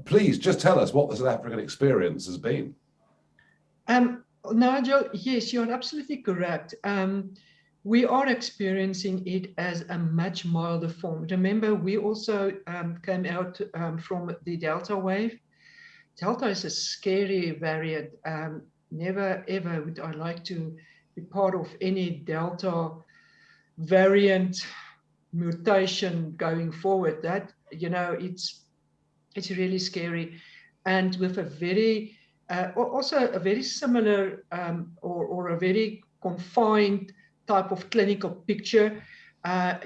Please just tell us what the South African experience has been. Nigel, yes, you're absolutely correct. We are experiencing it as a much milder form. Remember, we also came out from the Delta wave. Delta is a scary variant. Never ever would I like to be part of any Delta variant mutation going forward. That, you know, it's really scary, and with a very also a very similar or a very confined type of clinical picture.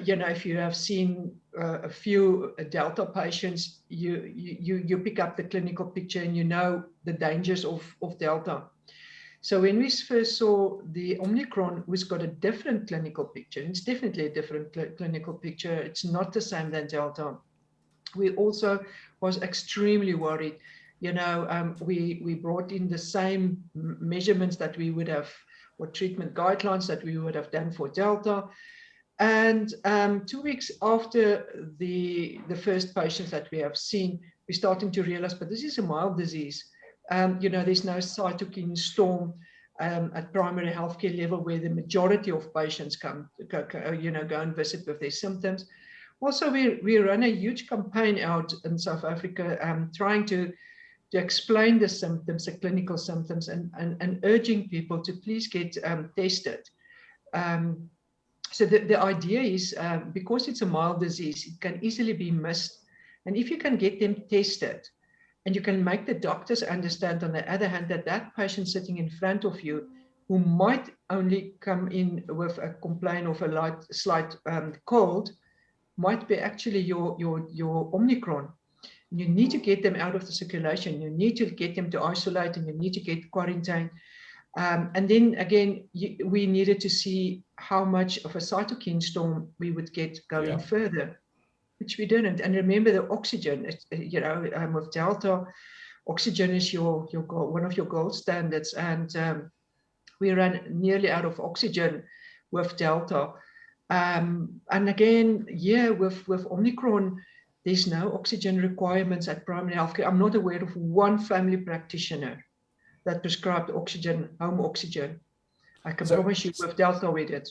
You know, if you have seen a few Delta patients, you pick up the clinical picture and you know the dangers of Delta. So when we first saw the Omicron, we've got a different clinical picture. It's definitely a different clinical picture. It's not the same than Delta. We also was extremely worried. You know, we brought in the same measurements that we would have, or treatment guidelines that we would have done for Delta. And 2 weeks after the first patients that we have seen, we're starting to realize, but this is a mild disease. You know, there's no cytokine storm at primary healthcare level where the majority of patients go and visit with their symptoms. Also, we run a huge campaign out in South Africa trying to explain the symptoms, the clinical symptoms, and urging people to please get tested. So the idea is, because it's a mild disease, it can easily be missed. And if you can get them tested, and you can make the doctors understand, on the other hand, that patient sitting in front of you, who might only come in with a complaint of a slight cold, might be actually your Omicron. You need to get them out of the circulation. You need to get them to isolate, and you need to get quarantined. And then again, we needed to see how much of a cytokine storm we would get going further, which we didn't. And remember the oxygen, you know, with Delta, oxygen is one of your gold standards. And we ran nearly out of oxygen with Delta. And again, with Omicron, there's no oxygen requirements at primary healthcare. I'm not aware of one family practitioner that prescribed oxygen, home oxygen. I can promise you with Delta we did.